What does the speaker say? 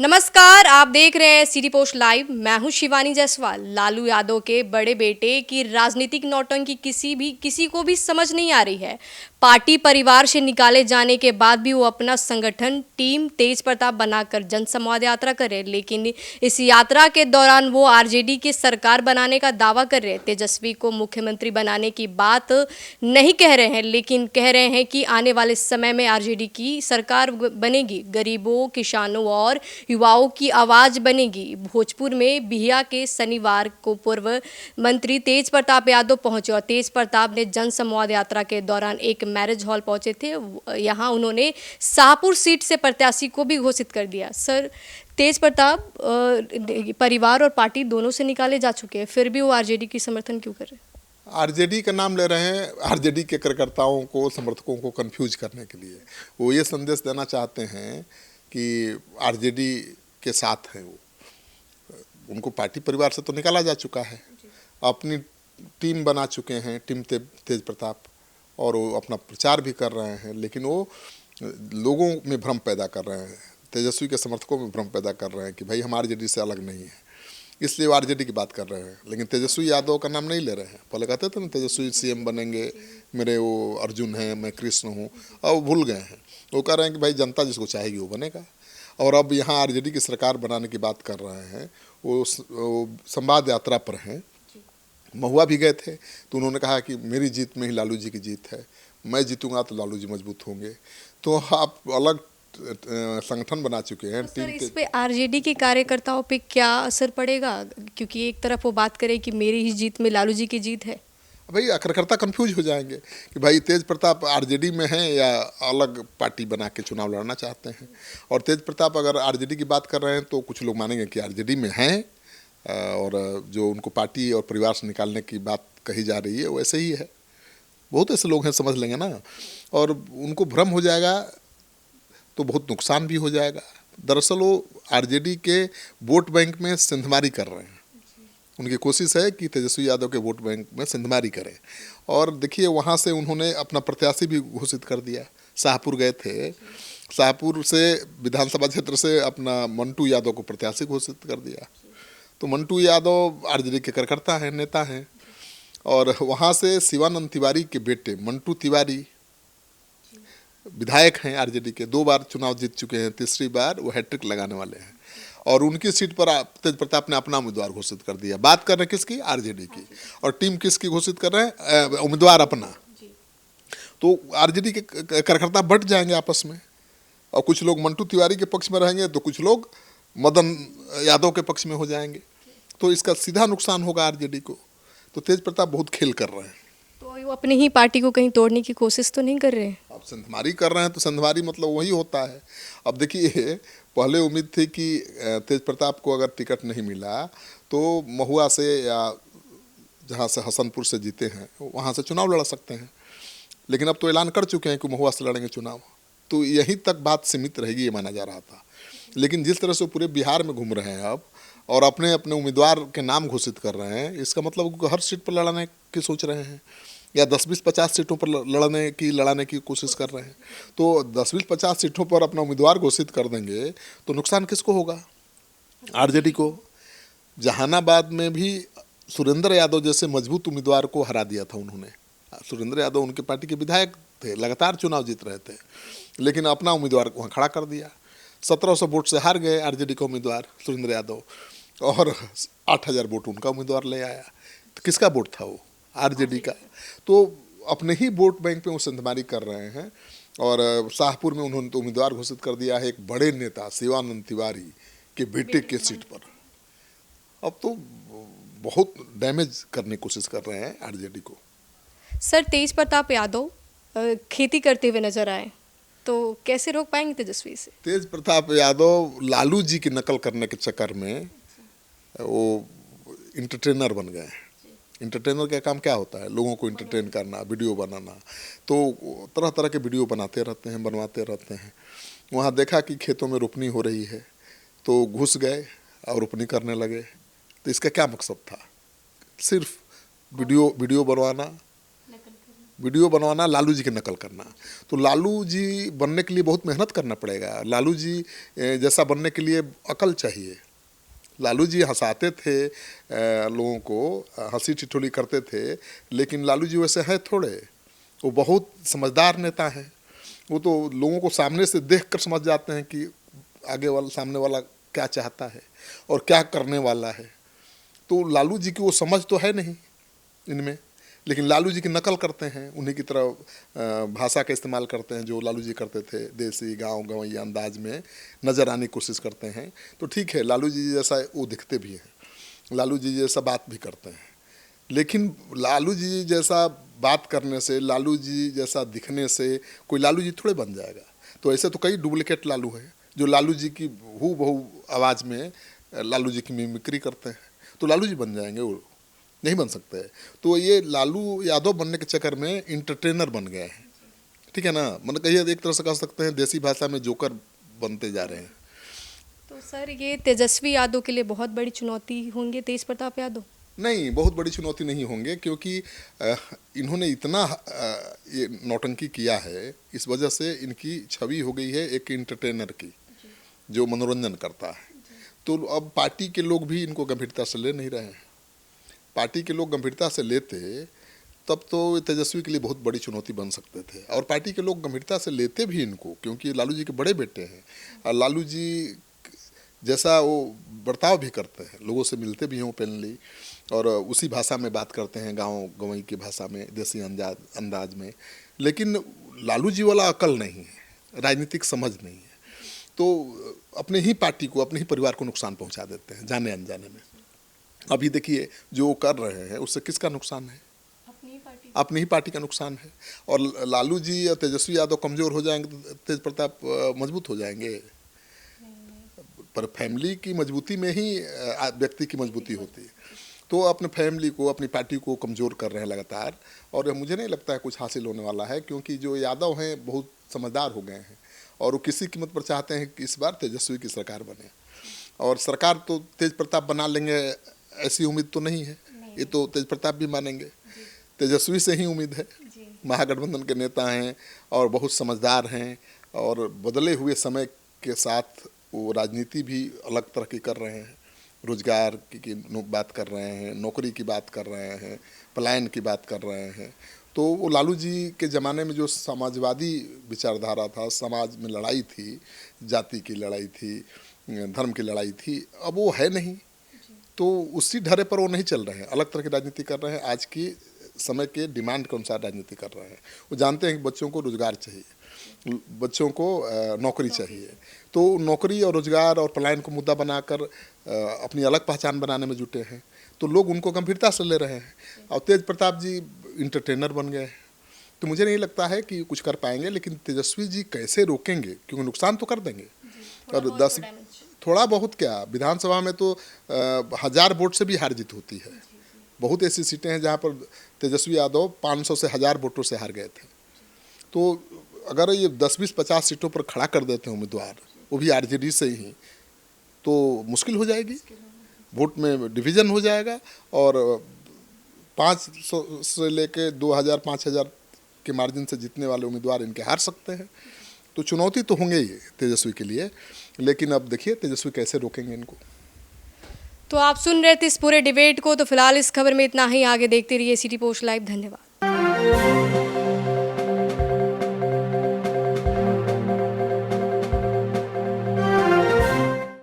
नमस्कार, आप देख रहे हैं सिटी पोस्ट लाइव। मैं हूं शिवानी जायसवाल। लालू यादव के बड़े बेटे की राजनीतिक नौटंकी किसी को भी समझ नहीं आ रही है। पार्टी परिवार से निकाले जाने के बाद भी वो अपना संगठन टीम तेज प्रताप बनाकर जनसंवाद यात्रा कर रहे, लेकिन इस यात्रा के दौरान वो आरजेडी की सरकार बनाने का दावा कर रहे। तेजस्वी को मुख्यमंत्री बनाने की बात नहीं कह रहे हैं, लेकिन कह रहे हैं कि आने वाले समय में आरजेडी की सरकार बनेगी, गरीबों, किसानों और युवाओं की आवाज बनेगी। भोजपुर में बिहिया के शनिवार को पूर्व मंत्री तेज प्रताप यादव पहुंचे और तेज प्रताप ने जन संवाद यात्रा के दौरान एक मैरिज हॉल पहुंचे थे। यहां उन्होंने शाहपुर सीट से प्रत्याशी को भी घोषित कर दिया। सर, तेज प्रताप परिवार और पार्टी दोनों से निकाले जा चुके हैं, फिर भी वो आरजेडी की समर्थन क्यों कर रहे हैं? आरजेडी का नाम ले रहे हैं आरजेडी के कार्यकर्ताओं को, समर्थकों को कंफ्यूज करने के लिए। वो ये संदेश देना चाहते हैं कि आरजेडी के साथ हैं वो। उनको पार्टी परिवार से तो निकाला जा चुका है, अपनी टीम बना चुके हैं, टीम तेज प्रताप, और वो अपना प्रचार भी कर रहे हैं। लेकिन वो लोगों में भ्रम पैदा कर रहे हैं, तेजस्वी के समर्थकों में भ्रम पैदा कर रहे हैं कि भाई हम आरजेडी से अलग नहीं है, इसलिए वो आरजेडी की बात कर रहे हैं। लेकिन तेजस्वी यादव का नाम नहीं ले रहे हैं। पहले कहते थे ना तेजस्वी सीएम बनेंगे, मेरे वो अर्जुन हैं, मैं कृष्ण हूँ, अब वो भूल गए हैं। वो कह रहे हैं कि भाई जनता जिसको चाहेगी वो बनेगा। और अब यहाँ आरजेडी की सरकार बनाने की बात कर रहे हैं। वो संवाद यात्रा पर हैं, महुआ भी गए थे, तो उन्होंने कहा कि मेरी जीत में ही लालू जी की जीत है, मैं जीतूंगा तो लालू जी मजबूत होंगे। तो आप अलग संगठन बना चुके हैं। सर, इस पे आरजेडी के कार्यकर्ताओं पे क्या असर पड़ेगा? क्योंकि एक तरफ वो बात करे कि मेरी ही जीत में लालू जी की जीत है। भाई कार्यकर्ता कंफ्यूज हो जाएंगे कि भाई तेज प्रताप आरजेडी में हैं या अलग पार्टी बना के चुनाव लड़ना चाहते हैं। और तेज प्रताप अगर आरजेडी की बात कर रहे हैं तो कुछ लोग मानेंगे कि आरजेडी में हैं, और जो उनको पार्टी और परिवार से निकालने की बात कही जा रही है वैसे ही है। बहुत ऐसे लोग हैं, समझ लेंगे ना, और उनको भ्रम हो जाएगा तो बहुत नुकसान भी हो जाएगा। दरअसल वो आरजेडी के वोट बैंक में सिंधमारी कर रहे हैं। उनकी कोशिश है कि तेजस्वी यादव के वोट बैंक में सिंधमारी करें। और देखिए वहाँ से उन्होंने अपना प्रत्याशी भी घोषित कर दिया। शाहपुर गए थे, शाहपुर से विधानसभा क्षेत्र से अपना मंटू यादव को प्रत्याशी घोषित कर दिया। तो मंटू यादव आरजेडी के कार्यकर्ता हैं, नेता हैं। और वहाँ से शिवानंद तिवारी के बेटे मंटू तिवारी विधायक हैं आरजेडी के, 2 बार चुनाव जीत चुके हैं, तीसरी बार वो हैट्रिक लगाने वाले हैं। और उनकी सीट पर तेज प्रताप ने अपना उम्मीदवार घोषित कर दिया। बात कर रहे हैं किसकी? आरजेडी की। और टीम किसकी घोषित कर रहे हैं? उम्मीदवार अपना। तो आरजेडी के कार्यकर्ता बट जाएंगे आपस में, और कुछ लोग मंटू तिवारी के पक्ष में रहेंगे तो कुछ लोग मदन यादव के पक्ष में हो जाएंगे। तो इसका सीधा नुकसान होगा आरजेडी को। तो तेज प्रताप बहुत खेल कर रहे हैं। तो वो अपनी ही पार्टी को कहीं तोड़ने की कोशिश तो नहीं कर रहे हैं? अब संधमारी कर रहे हैं तो संधमारी मतलब वही होता है। अब देखिए, पहले उम्मीद थी कि तेज प्रताप को अगर टिकट नहीं मिला तो महुआ से या जहाँ से हसनपुर से जीते हैं वहाँ से चुनाव लड़ सकते हैं। लेकिन अब तो ऐलान कर चुके हैं कि महुआ से लड़ेंगे चुनाव। तो यहीं तक बात सीमित रहेगी, ये माना जा रहा था। लेकिन जिस तरह से पूरे बिहार में घूम रहे हैं अब, और अपने अपने उम्मीदवार के नाम घोषित कर रहे हैं, इसका मतलब हर सीट पर लड़ने की सोच रहे हैं, या 10-20-50 सीटों पर लड़ाने की कोशिश कर रहे हैं। तो 10-20-50 सीटों पर अपना उम्मीदवार घोषित कर देंगे तो नुकसान किसको होगा? आरजेडी को। जहानाबाद में भी सुरेंद्र यादव जैसे मजबूत उम्मीदवार को हरा दिया था उन्होंने। सुरेंद्र यादव उनके पार्टी के विधायक थे, लगातार चुनाव जीत रहे थे, लेकिन अपना उम्मीदवार वहाँ खड़ा कर दिया। 1700 वोट से हार गए आरजेडी का उम्मीदवार सुरेंद्र यादव, और 8000 वोट उनका उम्मीदवार ले आया। तो किसका वोट था वो? आरजेडी का। तो अपने ही वोट बैंक पे वो संधमारी कर रहे हैं। और शाहपुर में उन्होंने तो उम्मीदवार घोषित कर दिया है एक बड़े नेता शिवानंद तिवारी के बेटे के सीट पर। अब तो बहुत डैमेज करने की कोशिश कर रहे हैं आरजेडी को। सर, तेज प्रताप यादव खेती करते हुए नजर आए, तो कैसे रोक पाएंगे तेजस्वी से? तेज प्रताप यादव लालू जी की नकल करने के चक्कर में वो इंटरटेनर बन गए हैं। इंटरटेनर का काम क्या होता है? लोगों को इंटरटेन करना, वीडियो बनाना। तो तरह तरह के वीडियो बनाते रहते हैं, बनवाते रहते हैं। वहाँ देखा कि खेतों में रोपनी हो रही है तो घुस गए और रोपनी करने लगे। तो इसका क्या मकसद था? सिर्फ वीडियो बनवाना, वीडियो बनवाना, लालू जी की नकल करना। तो लालू जी बनने के लिए बहुत मेहनत करना पड़ेगा। लालू जी जैसा बनने के लिए अकल चाहिए। लालू जी हंसाते थे लोगों को, हंसी ठिठोली करते थे, लेकिन लालू जी वैसे हैं थोड़े। वो बहुत समझदार नेता हैं। वो तो लोगों को सामने से देखकर समझ जाते हैं कि आगे वाला, सामने वाला क्या चाहता है और क्या करने वाला है। तो लालू जी की वो समझ तो है नहीं इनमें, लेकिन लालू जी की नकल करते हैं, उन्हीं की तरह भाषा का इस्तेमाल करते हैं जो लालू जी करते थे, देसी गांव गंवई अंदाज में नज़र आने की कोशिश करते हैं। तो ठीक है, लालू जी जैसा वो दिखते भी हैं, लालू जी जैसा बात भी करते हैं, लेकिन लालू जी जैसा बात करने से, लालू जी जैसा दिखने से कोई लालू जी थोड़े बन जाएगा। तो ऐसे तो कई डुप्लीकेट लालू हैं जो लालू जी की हूबहू आवाज़ में लालू जी की मिमिक्री करते हैं, तो लालू जी बन जाएंगे, वो नहीं बन सकते हैं। तो ये लालू यादव बनने के चक्कर में इंटरटेनर बन गए हैं, ठीक है ना। मतलब कहिए एक तरह से कह सकते हैं देसी भाषा में जोकर बनते जा रहे हैं। तो सर ये तेजस्वी यादव के लिए बहुत बड़ी चुनौती होंगे तेज प्रताप यादव? नहीं, बहुत बड़ी चुनौती नहीं होंगे, क्योंकि इन्होंने इतना ये नौटंकी किया है, इस वजह से इनकी छवि हो गई है एक इंटरटेनर की जो मनोरंजन करता है। तो अब पार्टी के लोग भी इनको गंभीरता से ले नहीं रहे हैं। पार्टी के लोग गंभीरता से लेते तब तो तेजस्वी के लिए बहुत बड़ी चुनौती बन सकते थे, और पार्टी के लोग गंभीरता से लेते भी इनको, क्योंकि लालू जी के बड़े बेटे हैं और लालू जी जैसा वो बर्ताव भी करते हैं, लोगों से मिलते भी हैं ओपनली, और उसी भाषा में बात करते हैं, गांव गंवई की भाषा में, देसी अंदाज में। लेकिन लालू जी वाला अकल नहीं है, राजनीतिक समझ नहीं है, तो अपने ही पार्टी को, अपने ही परिवार को नुकसान पहुंचा देते हैं जाने अनजाने में। अभी देखिए जो वो कर रहे हैं उससे किसका नुकसान है? अपनी ही पार्टी का नुकसान है। और लालू जी या तेजस्वी यादव कमज़ोर हो जाएंगे तो तेज प्रताप मजबूत हो जाएंगे। पर फैमिली की मजबूती में ही व्यक्ति की मजबूती होती है। तो अपने फैमिली को, अपनी पार्टी को कमज़ोर कर रहे हैं लगातार, और मुझे नहीं लगता है कुछ हासिल होने वाला है, क्योंकि जो यादव हैं बहुत समझदार हो गए हैं और वो किसी कीमत पर चाहते हैं कि इस बार तेजस्वी की सरकार बने। और सरकार तो तेज प्रताप बना लेंगे ऐसी उम्मीद तो नहीं है, ये तो तेज प्रताप भी मानेंगे, तेजस्वी से ही उम्मीद है। महागठबंधन के नेता हैं और बहुत समझदार हैं, और बदले हुए समय के साथ वो राजनीति भी अलग तरह की कर रहे हैं, रोजगार की बात कर रहे हैं, नौकरी की बात कर रहे हैं, पलायन की बात कर रहे हैं। तो वो लालू जी के ज़माने में जो समाजवादी विचारधारा था, समाज में लड़ाई थी, जाति की लड़ाई थी, धर्म की लड़ाई थी, अब वो है नहीं। तो उसी ढर्रे पर वो नहीं चल रहे हैं, अलग तरह की राजनीति कर रहे हैं, आज की समय के डिमांड के अनुसार राजनीति कर रहे हैं। वो जानते हैं कि बच्चों को रोजगार चाहिए, बच्चों को नौकरी चाहिए, तो नौकरी और रोजगार और पलायन को मुद्दा बनाकर अपनी अलग पहचान बनाने में जुटे हैं। तो लोग उनको गंभीरता से ले रहे हैं, और तेज प्रताप जी इंटरटेनर बन गए हैं। तो मुझे नहीं लगता है कि कुछ कर पाएंगे, लेकिन तेजस्वी जी कैसे रोकेंगे, क्योंकि नुकसान तो कर देंगे। और थोड़ा बहुत क्या, विधानसभा में तो 1000 वोट से भी हार जीत होती है। बहुत ऐसी सीटें हैं जहाँ पर तेजस्वी यादव 500 से 1000 वोटों से हार गए थे। तो अगर ये 10, 20, 50 सीटों पर खड़ा कर देते हैं उम्मीदवार, वो भी आरजेडी से ही, तो मुश्किल हो जाएगी, वोट में डिवीज़न हो जाएगा, और 500 से लेके 2000, 5000 के मार्जिन से जीतने वाले उम्मीदवार इनके हार सकते हैं। तो चुनौती तो होंगे ही तेजस्वी के लिए, लेकिन अब देखिए तेजस्वी कैसे रोकेंगे इनको। तो आप सुन रहे थे इस पूरे डिबेट को। तो फिलहाल इस खबर में इतना ही, आगे देखते रहिए सिटी पोस्ट लाइव। धन्यवाद।